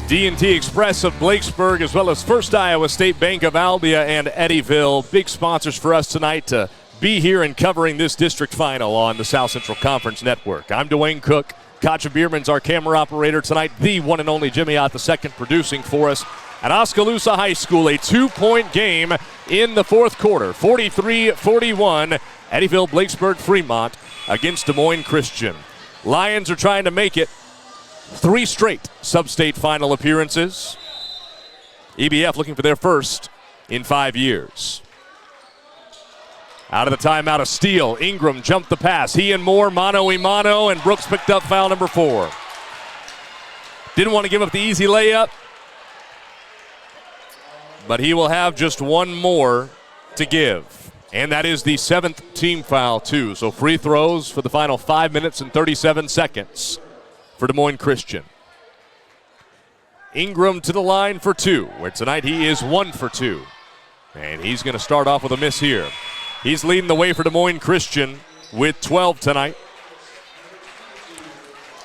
D&T Express of Blakesburg, as well as First Iowa State Bank of Albia and Eddyville. Big sponsors for us tonight to be here and covering this district final on the South Central Conference Network. I'm Dewayne Cook. Katja Bierman's our camera operator tonight. The one and only Jimmy Ott II producing for us. At Oskaloosa High School, a 2-point game in the fourth quarter. 43-41, Eddyville-Blakesburg-Fremont against Des Moines Christian. Lions are trying to make it 3 straight sub-state final appearances. EBF looking for their first in 5 years. Out of the timeout, a steal. Ingram jumped the pass. He and Moore, mano-a-mano, and Brooks picked up foul number 4. Didn't want to give up the easy layup, but he will have just one more to give. And that is the 7th team foul, too. So free throws for the final 5 minutes and 37 seconds for Des Moines Christian. Ingram to the line for 2, where tonight he is 1 for 2. And he's going to start off with a miss here. He's leading the way for Des Moines Christian with 12 tonight.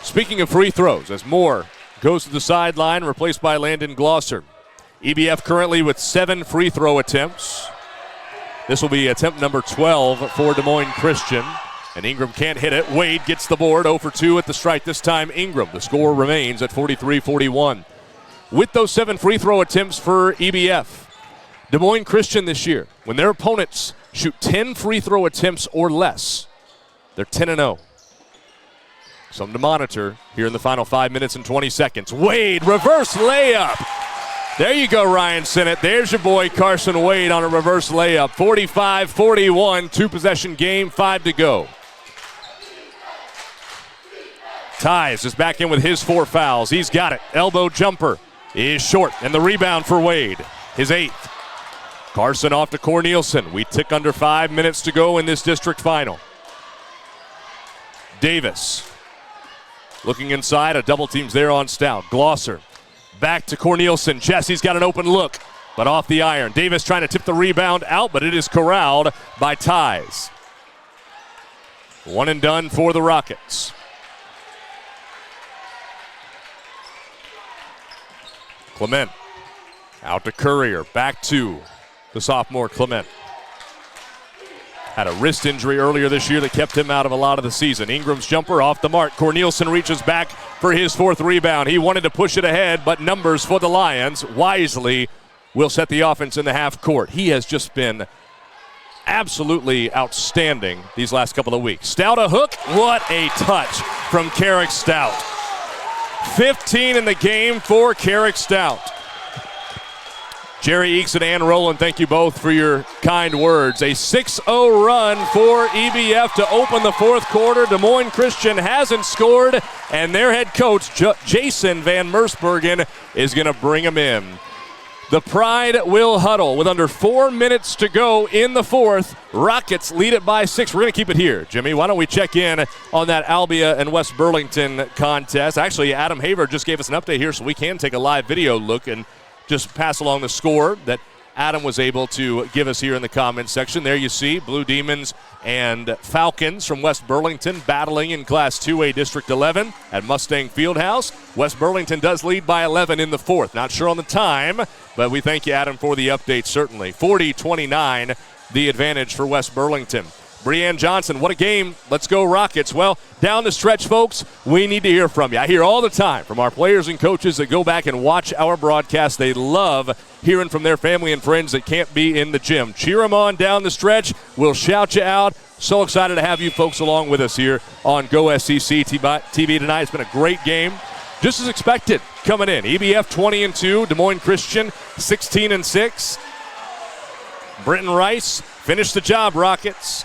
Speaking of free throws, as Moore goes to the sideline, replaced by Landon Glosser. EBF currently with 7 free throw attempts. This will be attempt number 12 for Des Moines Christian. And Ingram can't hit it. Wade gets the board, 0 for 2 at the strike this time. Ingram, the score remains at 43-41. With those 7 free throw attempts for EBF, Des Moines Christian this year, when their opponents shoot 10 free throw attempts or less, they're 10-0. Something to monitor here in the final 5 minutes and 20 seconds. Wade, reverse layup. There you go, Ryan Sinnott. There's your boy Carson Wade on a reverse layup. 45-41, 2-possession game, 5 to go. Ties is back in with his 4 fouls. He's got it. Elbow jumper is short, and the rebound for Wade, his 8th. Carson off to Cornelison. We tick under 5 minutes to go in this district final. Davis looking inside. A double team's there on Stout. Glosser back to Cornelison. Jesse's got an open look, but off the iron. Davis trying to tip the rebound out, but it is corralled by Ties. 1 and done for the Rockets. Clement out to Courier. Back to the sophomore Clement. Had a wrist injury earlier this year that kept him out of a lot of the season. Ingram's jumper off the mark. Cornelison reaches back for his 4th rebound. He wanted to push it ahead, but numbers for the Lions wisely will set the offense in the half court. He has just been absolutely outstanding these last couple of weeks. Stout a hook. What a touch from Carrick Stout. 15 in the game for Carrick Stout. Jerry Eakes and Ann Rowland, thank you both for your kind words. A 6-0 run for EBF to open the 4th quarter. Des Moines Christian hasn't scored, and their head coach, Jason Van Mersbergen, is going to bring him in. The Pride will huddle with under 4 minutes to go in the 4th. Rockets lead it by 6. We're going to keep it here. Jimmy, why don't we check in on that Albia and West Burlington contest? Actually, Adam Haver just gave us an update here, so we can take a live video look and just pass along the score that Adam was able to give us here in the comments section. There you see Blue Demons and Falcons from West Burlington battling in Class 2A District 11 at Mustang Fieldhouse. West Burlington does lead by 11 in the 4th. Not sure on the time, but we thank you, Adam, for the update, certainly. 40-29, the advantage for West Burlington. Breanne Johnson, what a game. Let's go Rockets. Well, down the stretch, folks, we need to hear from you. I hear all the time from our players and coaches that go back and watch our broadcast. They love hearing from their family and friends that can't be in the gym. Cheer them on down the stretch. We'll shout you out. So excited to have you folks along with us here on Go SEC TV tonight. It's been a great game. Just as expected coming in. EBF 20-2, Des Moines Christian 16-6. Britton Rice finished the job, Rockets.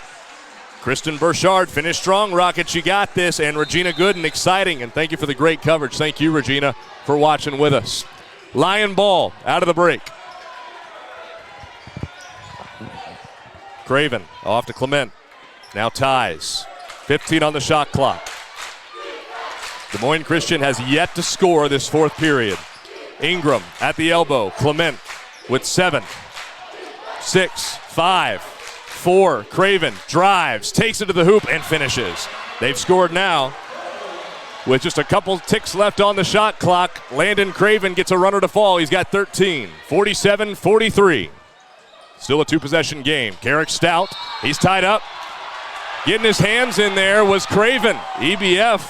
Kristen Burchard finished strong. Rockets, you got this. And Regina Gooden, exciting. And thank you for the great coverage. Thank you, Regina, for watching with us. Lion ball out of the break. Craven off to Clement. Now Ties. 15 on the shot clock. Des Moines Christian has yet to score this 4th period. Ingram at the elbow. Clement with 7, 6, 5, 4. Craven drives, takes it to the hoop, and finishes. They've scored now. With just a couple ticks left on the shot clock, Landon Craven gets a runner to fall. He's got 13, 47-43. Still a two-possession game. Carrick Stout, he's tied up. Getting his hands in there was Craven. EBF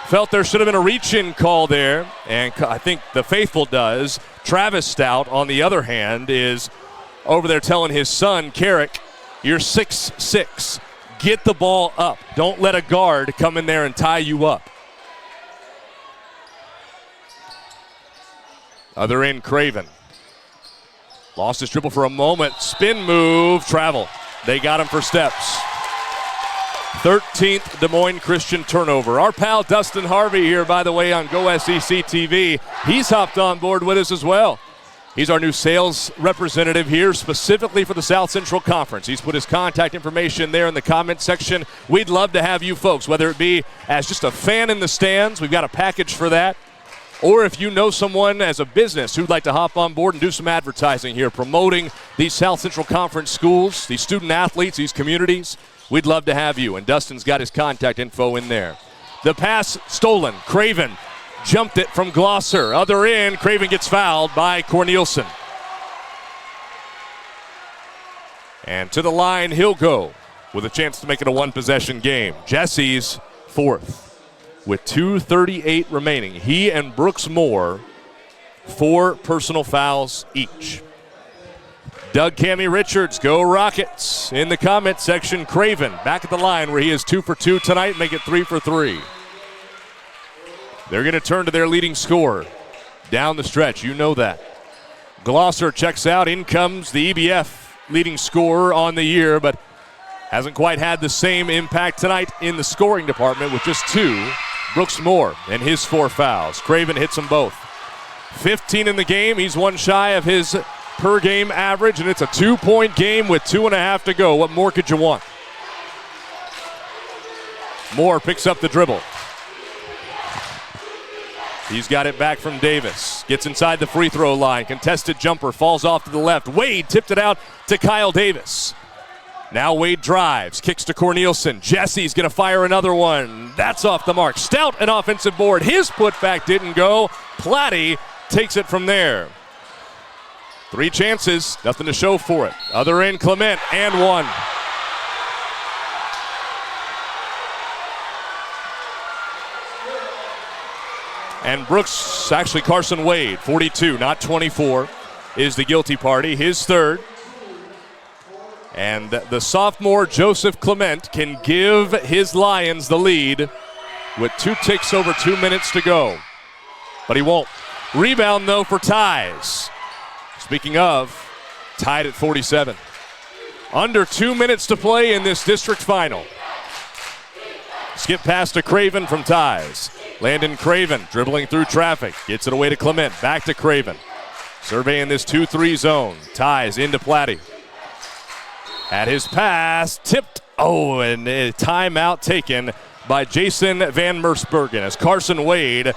felt there should have been a reach-in call there, and I think the faithful does. Travis Stout, on the other hand, is over there telling his son, Carrick, you're 6'6". Get the ball up. Don't let a guard come in there and tie you up. Other end, Craven. Lost his dribble for a moment. Spin move, travel. They got him for steps. 13th Des Moines Christian turnover. Our pal Dustin Harvey here, by the way, on Go SEC TV. He's hopped on board with us as well. He's our new sales representative here specifically for the South Central Conference. He's put his contact information there in the comment section. We'd love to have you folks, whether it be as just a fan in the stands. We've got a package for that. Or if you know someone as a business who'd like to hop on board and do some advertising here, promoting these South Central Conference schools, these student athletes, these communities, we'd love to have you. And Dustin's got his contact info in there. The pass stolen. Craven jumped it from Glosser. Other end, Craven gets fouled by Cornelison. And to the line he'll go with a chance to make it a one-possession game. Jesse's fourth. With 2:38 remaining, he and Brooks Moore, 4 personal fouls each. Doug Cammy Richards, go Rockets. In the comment section, Craven back at the line where he is 2 for 2 tonight, make it 3 for 3. They're going to turn to their leading scorer down the stretch, you know that. Glosser checks out, in comes the EBF leading scorer on the year, but hasn't quite had the same impact tonight in the scoring department with just 2. Brooks Moore and his 4 fouls. Craven hits them both. 15 in the game. He's one shy of his per-game average, and it's a 2-point game with 2.5 to go. What more could you want? Moore picks up the dribble. He's got it back from Davis. Gets inside the free throw line. Contested jumper. Falls off to the left. Wade tipped it out to Kyle Davis. Now Wade drives, kicks to Cornelison. Jesse's going to fire another one. That's off the mark. Stout, an offensive board. His putback didn't go. Platty takes it from there. 3 chances, nothing to show for it. Other end, Clement, and 1. And Brooks, actually Carson Wade, 42, not 24, is the guilty party. His third. And the sophomore Joseph Clement can give his Lions the lead with 2 ticks over 2 minutes to go. But he won't. Rebound, though, for Ties. Speaking of, tied at 47. Under 2 minutes to play in this district final. Skip pass to Craven from Ties. Landon Craven dribbling through traffic. Gets it away to Clement. Back to Craven. Surveying this 2-3 zone. Ties into Platty. At his pass, tipped. Oh, and a timeout taken by Jason Van Mersbergen as Carson Wade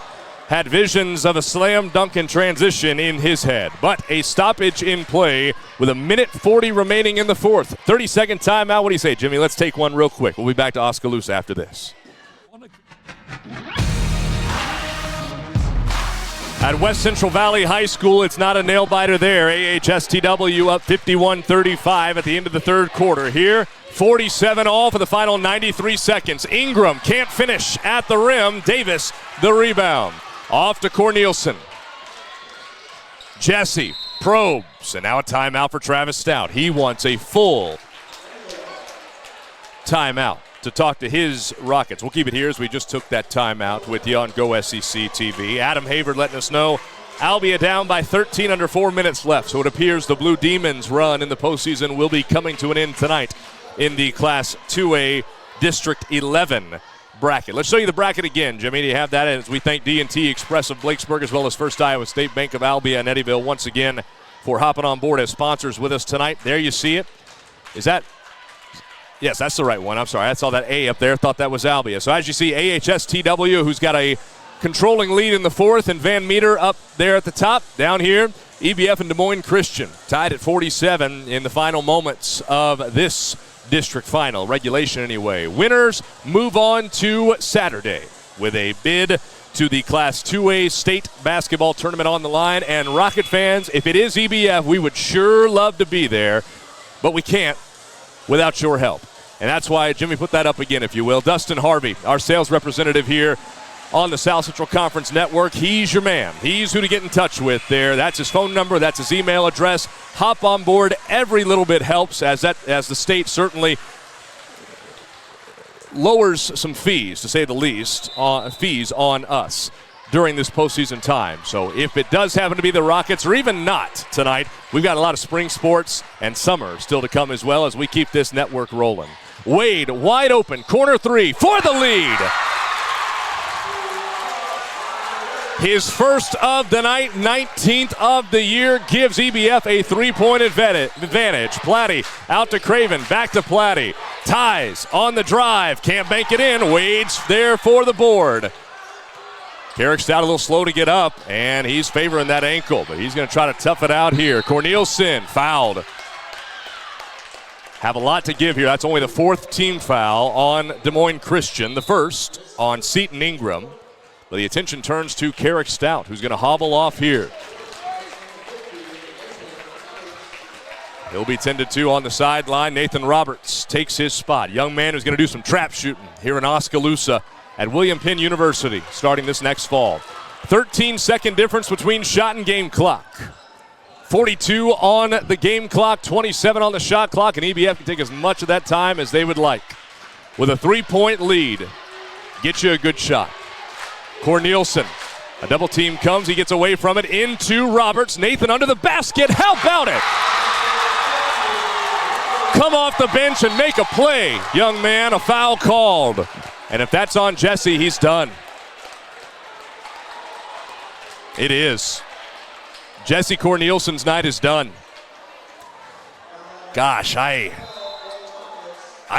had visions of a slam dunk in transition in his head. But a stoppage in play with 1:40 remaining in the fourth. 30-second timeout. What do you say, Jimmy? Let's take one real quick. We'll be back to Oskaloosa after this. At West Central Valley High School, it's not a nail-biter there. AHSTW up 51-35 at the end of the third quarter. Here, 47 all for the final 93 seconds. Ingram can't finish at the rim. Davis, the rebound. Off to Cornelison. Jesse probes, and now a timeout for Travis Stout. He wants a full timeout to talk to his Rockets. We'll keep it here as we just took that timeout with you on Go SEC TV. Adam Havard letting us know Albia down by 13 under 4 minutes left. So it appears the Blue Demons run in the postseason will be coming to an end tonight in the Class 2A District 11 bracket. Let's show you the bracket again, Jimmy. Do you have that? As we thank D&T Express of Blakesburg as well as First Iowa State Bank of Albia and Eddyville once again for hopping on board as sponsors with us tonight. There you see it. Is that... Yes, that's the right one. I'm sorry. I saw that A up there. Thought that was Albia. So as you see, AHSTW, who's got a controlling lead in the fourth, and Van Meter up there at the top. Down here, EBF and Des Moines Christian tied at 47 in the final moments of this district final. Regulation anyway. Winners move on to Saturday. with a bid to the Class 2A state basketball tournament on the line. And Rocket fans, if it is EBF, we would sure love to be there, but we can't without your help. And that's why, Jimmy, put that up again, if you will. Dustin Harvey, our sales representative here on the South Central Conference Network. He's your man. He's who to get in touch with there. That's his phone number. That's his email address. Hop on board. Every little bit helps as the state certainly lowers some fees, to say the least, fees on us during this postseason time. So if it does happen to be the Rockets, or even not tonight, we've got a lot of spring sports and summer still to come as well as we keep this network rolling. Wade wide open, corner three for the lead. His first of the night, 19th of the year, gives EBF a three-point advantage. Platty out to Craven, back to Platty. Ties on the drive, can't bank it in. Wade's there for the board. Carrick Stout a little slow to get up, and he's favoring that ankle, but he's going to try to tough it out here. Cornelison fouled. Have a lot to give here. That's only the fourth team foul on Des Moines Christian, the first on Seton Ingram. But the attention turns to Carrick Stout, who's going to hobble off here. He'll be tended to on the sideline. Nathan Roberts takes his spot. Young man who's going to do some trap shooting here in Oskaloosa at William Penn University starting this next fall. 13-second difference between shot and game clock. 42 on the game clock, 27 on the shot clock, and EBF can take as much of that time as they would like. With a three-point lead, get you a good shot. Cornelison, a double team comes, he gets away from it, into Roberts. Nathan under the basket, how about it? Come off the bench and make a play. Young man, a foul called. And if that's on Jesse, he's done. It is. Jesse Cornelson's night is done. Gosh, I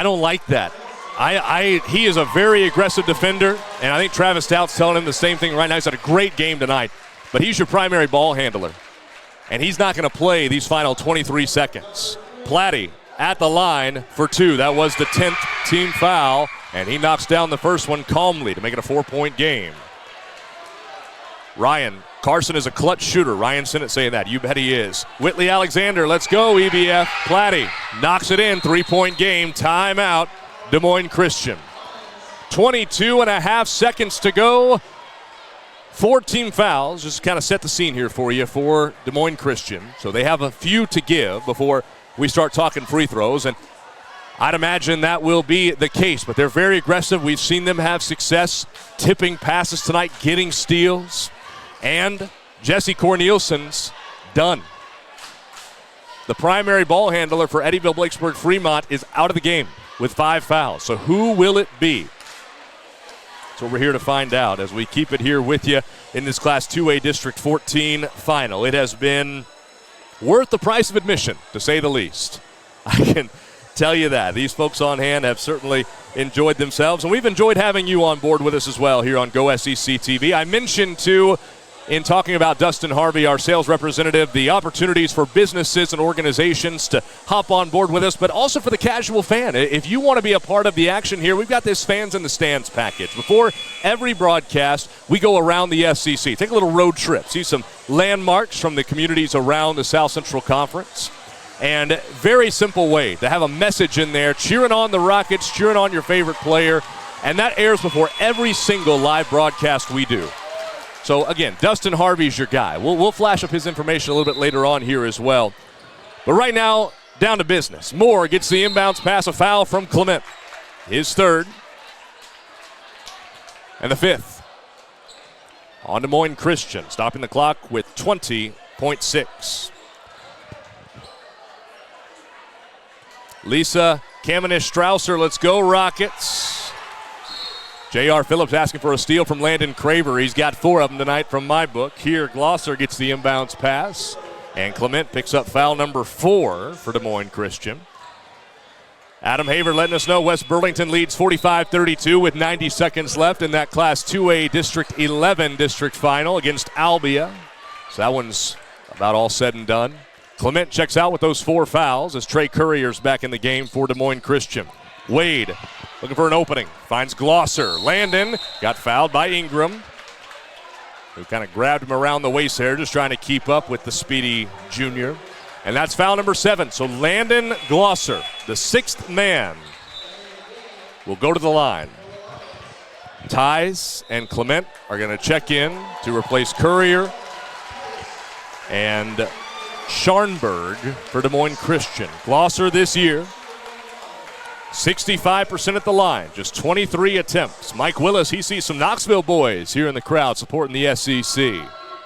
don't like that. He is a very aggressive defender, and I think Travis Stout's telling him the same thing right now. He's had a great game tonight, but he's your primary ball handler, and he's not going to play these final 23 seconds. Platty at the line for two. That was the 10th team foul, and he knocks down the first one calmly to make it a 4-point game. Ryan Carson is a clutch shooter. Ryan Sinnott saying that. You bet he is. Whitley Alexander, let's go, EBF. Platty knocks it in. 3-point game. Timeout. Des Moines Christian. 22 and a half seconds to go. 4 team fouls. Just kind of set the scene here for you for Des Moines Christian. So they have a few to give before we start talking free throws. And I'd imagine that will be the case. But they're very aggressive. We've seen them have success tipping passes tonight, getting steals. And Jesse Cornelson's done. The primary ball handler for Eddyville-Blakesburg-Fremont is out of the game with 5 fouls. So who will it be? That's what we're here to find out as we keep it here with you in this Class 2A District 14 final. It has been worth the price of admission, to say the least. I can tell you that. These folks on hand have certainly enjoyed themselves, and we've enjoyed having you on board with us as well here on Go SEC TV. I mentioned, too, in talking about Dustin Harvey, our sales representative, the opportunities for businesses and organizations to hop on board with us, but also for the casual fan. If you want to be a part of the action here, we've got this Fans in the Stands package. Before every broadcast, we go around the SEC, take a little road trip, see some landmarks from the communities around the South Central Conference. And very simple way to have a message in there, cheering on the Rockets, cheering on your favorite player, and that airs before every single live broadcast we do. So, again, Dustin Harvey's your guy. We'll flash up his information a little bit later on here as well. But right now, down to business. Moore gets the inbounds pass, a foul from Clement. His third. And the 5th. On Des Moines Christian, stopping the clock with 20.6. Lisa Kamenisch-Strausser, let's go Rockets. J.R. Phillips asking for a steal from Landon Craver. He's got 4 of them tonight from my book. Here, Glosser gets the inbounds pass. And Clement picks up foul number 4 for Des Moines Christian. Adam Haver letting us know West Burlington leads 45-32 with 90 seconds left in that Class 2A District 11 district final against Albia. So that one's about all said and done. Clement checks out with those 4 fouls as Trey Courier's back in the game for Des Moines Christian. Wade looking for an opening. Finds Glosser. Landon got fouled by Ingram, who kind of grabbed him around the waist there, just trying to keep up with the speedy junior. And that's foul number 7. So Landon Glosser, the 6th man, will go to the line. Ties and Clement are going to check in to replace Courier and Scharnberg for Des Moines Christian. Glosser this year, 65% at the line, just 23 attempts. Mike Willis, he sees some Knoxville boys here in the crowd supporting the SEC.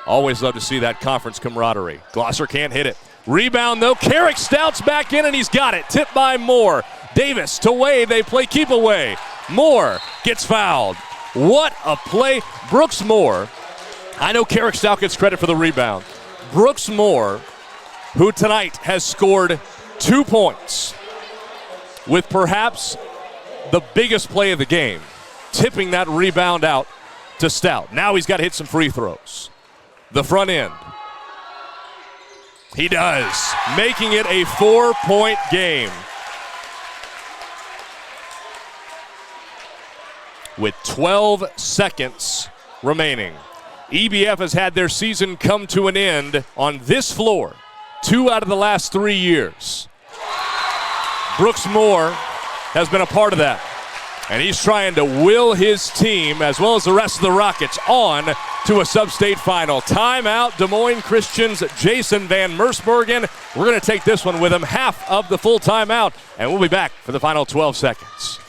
Always love to see that conference camaraderie. Glosser can't hit it. Rebound, though. Carrick Stout's back in, and he's got it. Tipped by Moore. Davis to Wade. They play keep away. Moore gets fouled. What a play. Brooks Moore. I know Carrick Stout gets credit for the rebound. Brooks Moore, who tonight has scored 2 points, with perhaps the biggest play of the game, tipping that rebound out to Stout. Now he's got to hit some free throws. The front end. He does, making it a 4-point game. With 12 seconds remaining. EBF has had their season come to an end on this floor 2 out of the last 3 years. Brooks Moore has been a part of that, and he's trying to will his team, as well as the rest of the Rockets, on to a sub-state final. Timeout, Des Moines Christian's Jason Van Mersbergen. We're going to take this one with him, half of the full timeout, and we'll be back for the final 12 seconds.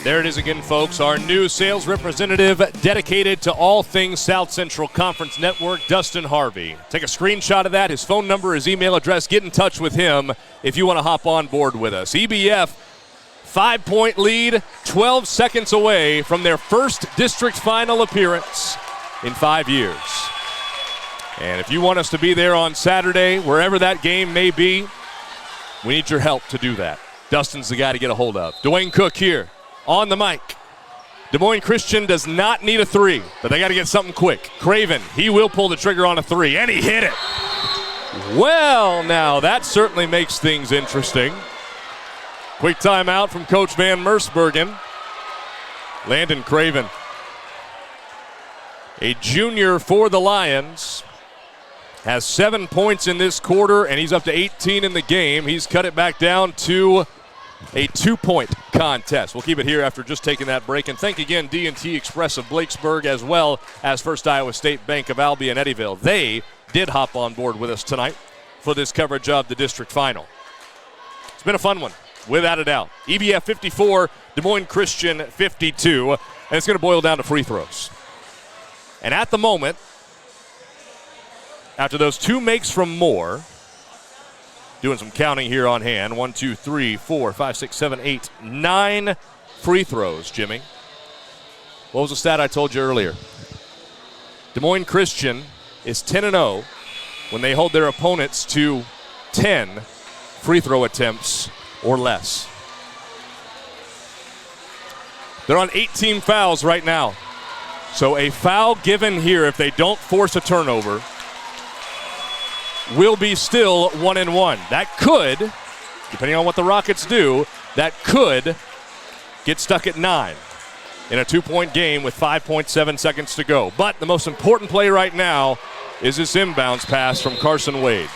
There it is again, folks, our new sales representative dedicated to all things South Central Conference Network, Dustin Harvey. Take a screenshot of that, his phone number, his email address. Get in touch with him if you want to hop on board with us. EBF, 5-point lead, 12 seconds away from their first district final appearance in 5 years. And if you want us to be there on Saturday, wherever that game may be, we need your help to do that. Dustin's the guy to get a hold of. Dewayne Cook here on the mic. Des Moines Christian does not need a 3, but they got to get something quick. Craven, he will pull the trigger on a 3, and he hit it. Well, now that certainly makes things interesting. Quick timeout from Coach Van Mersbergen. Landon Craven, a junior for the Lions, has 7 points in this quarter, and he's up to 18 in the game. He's cut it back down to a 2-point contest. We'll keep it here after just taking that break. And thank again D&T Express of Blakesburg, as well as First Iowa State Bank of Albion Eddyville. They did hop on board with us tonight for this coverage of the district final. It's been a fun one, without a doubt. EBF 54, Des Moines Christian 52, and it's going to boil down to free throws. And at the moment, after those 2 makes from Moore, doing some counting here on hand. 1, 2, 3, 4, 5, 6, 7, 8, 9 free throws, Jimmy. What was the stat I told you earlier? Des Moines Christian is 10-0 when they hold their opponents to 10 free throw attempts or less. They're on 18 fouls right now. So a foul given here, if they don't force a turnover, will be still 1-1. That could, depending on what the Rockets do, that could get stuck at 9 in a 2-point game with 5.7 seconds to go. But the most important play right now is this inbounds pass from Carson Wade.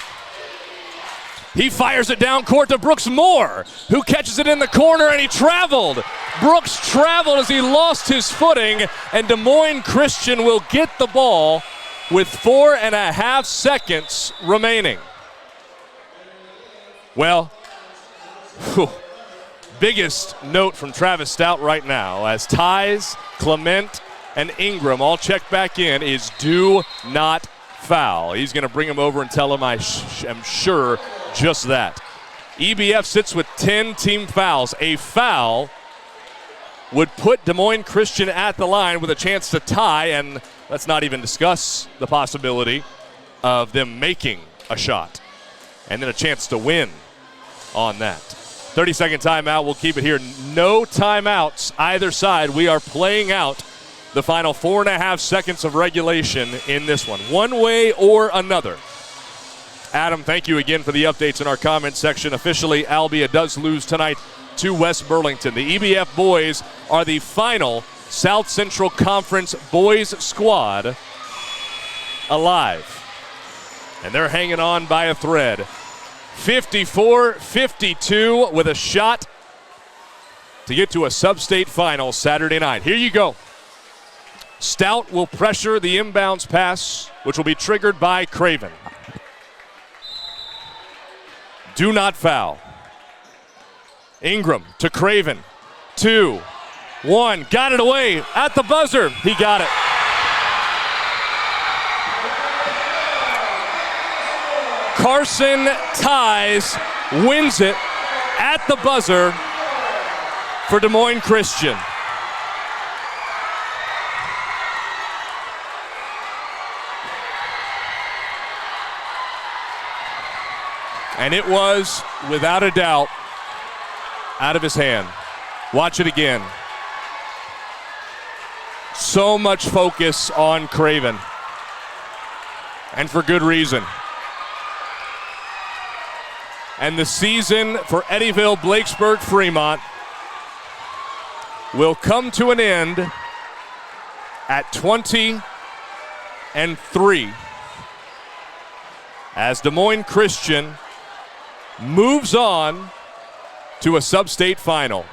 He fires it down court to Brooks Moore, who catches it in the corner, and he traveled. Brooks traveled as he lost his footing, and Des Moines Christian will get the ball with 4.5 seconds remaining. Well, biggest note from Travis Stout right now, as Ties, Clement, and Ingram all check back in, is do not foul. He's going to bring him over and tell him, I'm sure, just that. EBF sits with 10 team fouls. A foul would put Des Moines Christian at the line with a chance to tie, and let's not even discuss the possibility of them making a shot and then a chance to win on that. 30-second timeout. We'll keep it here. No timeouts either side. We are playing out the final 4.5 seconds of regulation in this one, one way or another. Adam, thank you again for the updates in our comment section. Officially, Albia does lose tonight to West Burlington. The EBF boys are the final South Central Conference boys squad alive. And they're hanging on by a thread. 54-52 with a shot to get to a sub-state final Saturday night. Here you go. Stout will pressure the inbounds pass, which will be triggered by Craven. Do not foul. Ingram to Craven. 2, 1. Got it away at the buzzer. He got it. Carson ties, wins it at the buzzer for Des Moines Christian. And it was, without a doubt, out of his hand. Watch it again. So much focus on Craven. And for good reason. And the season for Eddyville-Blakesburg-Fremont will come to an end at 20-3 as Des Moines Christian moves on to a sub-state final.